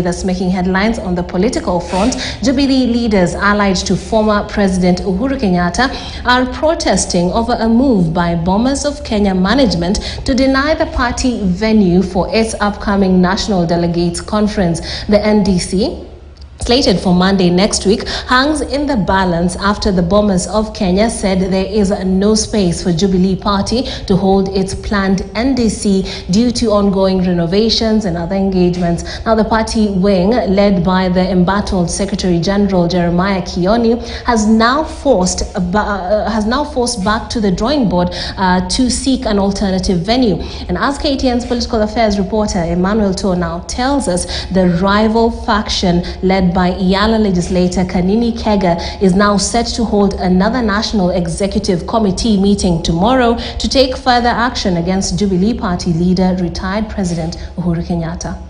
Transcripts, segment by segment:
That's making headlines on the political front. Jubilee leaders allied to former President Uhuru Kenyatta are protesting over a move by Bomas of Kenya management to deny the party venue for its upcoming National Delegates Conference. The NDC, slated for Monday next week, hangs in the balance after the Bomas of Kenya said there is no space for Jubilee Party to hold its planned NDC due to ongoing renovations and other engagements. Now, the party wing, led by the embattled Secretary General Jeremiah Kioni, has now forced back to the drawing board to seek an alternative venue. And as KTN's political affairs reporter Emmanuel To now tells us, the rival faction led by Yala legislator Kanini Kega is now set to hold another National Executive Committee meeting tomorrow to take further action against Jubilee Party leader, retired President Uhuru Kenyatta.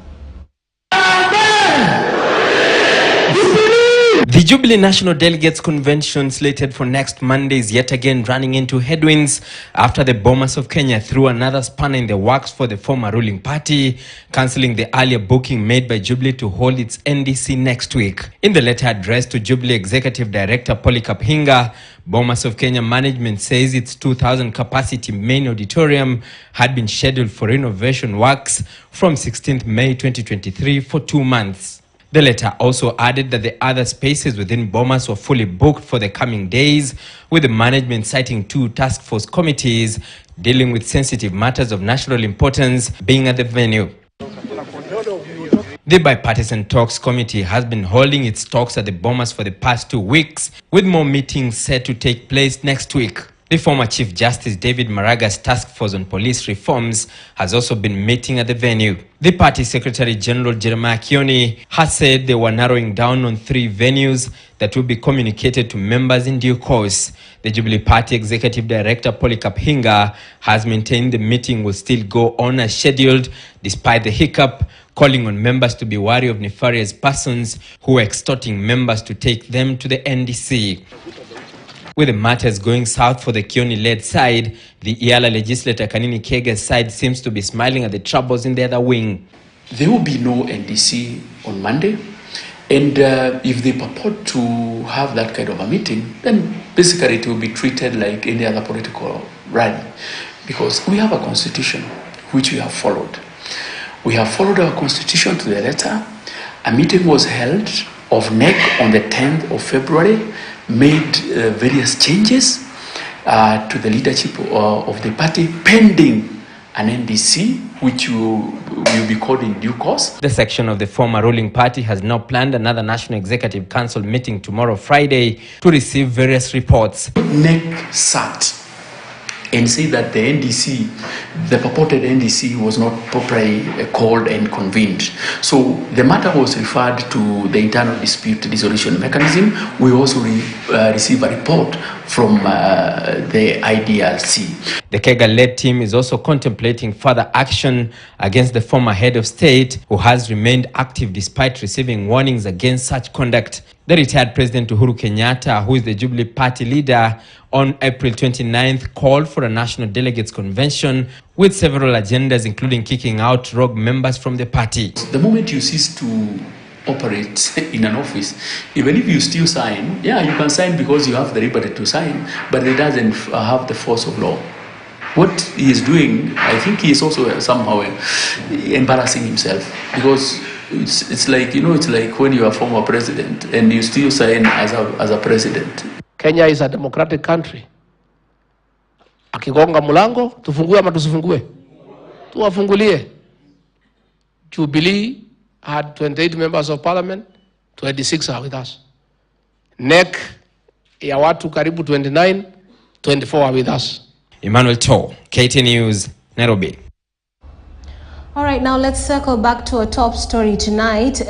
The Jubilee National Delegates Convention, slated for next Monday, is yet again running into headwinds after the Bomas of Kenya threw another spanner in the works for the former ruling party, cancelling the earlier booking made by Jubilee to hold its NDC next week. In the letter addressed to Jubilee Executive Director Polycarp Hinga, Bomas of Kenya management says its 2,000 capacity main auditorium had been scheduled for renovation works from 16th May 2023 for 2 months. The letter also added that the other spaces within Bomas were fully booked for the coming days, with the management citing 2 task force committees dealing with sensitive matters of national importance being at the venue. The Bipartisan Talks Committee has been holding its talks at the Bomas for the past 2 weeks, with more meetings set to take place next week. The former Chief Justice David Maraga's task force on police reforms has also been meeting at the venue. The party Secretary General Jeremiah Kioni has said they were narrowing down on 3 venues that will be communicated to members in due course. The Jubilee Party Executive Director Polycarp Hinga has maintained the meeting will still go on as scheduled despite the hiccup, calling on members to be wary of nefarious persons who are extorting members to take them to the NDC. With the matters going south for the Kioni-led side, the Iala legislator Kanini Kega's side seems to be smiling at the troubles in the other wing. There will be no NDC on Monday, and if they purport to have that kind of a meeting, then basically it will be treated like any other political rally, because we have a constitution which we have followed. We have followed our constitution to the letter. A meeting was held of NEC on the 10th of February, made various changes to the leadership of the party, pending an NDC, which will be called in due course. The section of the former ruling party has now planned another National Executive Council meeting tomorrow, Friday, to receive various reports. NEC sat and say that the NDC, the purported NDC, was not properly called and convened. So the matter was referred to the internal dispute resolution mechanism. We also received a report from the IDRC. The Kega-led team is also contemplating further action against the former head of state, who has remained active despite receiving warnings against such conduct. The retired President Uhuru Kenyatta, who is the Jubilee Party leader, on April 29th called for a National Delegates Convention with several agendas, including kicking out rogue members from the party. The moment you cease to operate in an office, even if you still sign, yeah, you can sign because you have the liberty to sign, but it doesn't have the force of law. What he is doing, I think he is also somehow embarrassing himself, because it's like, you know, it's like when you are a former president and you still sign as a president. Kenya is a democratic country. Akigonga mulango, tufungue ama tusifungue? Tuwafungulie. Jubilee had 28 members of parliament, 26 are with us. NEC ya watu karibu 29, 24 are with us. Emmanuel To, KT News, Nairobi. All right, now let's circle back to a top story tonight.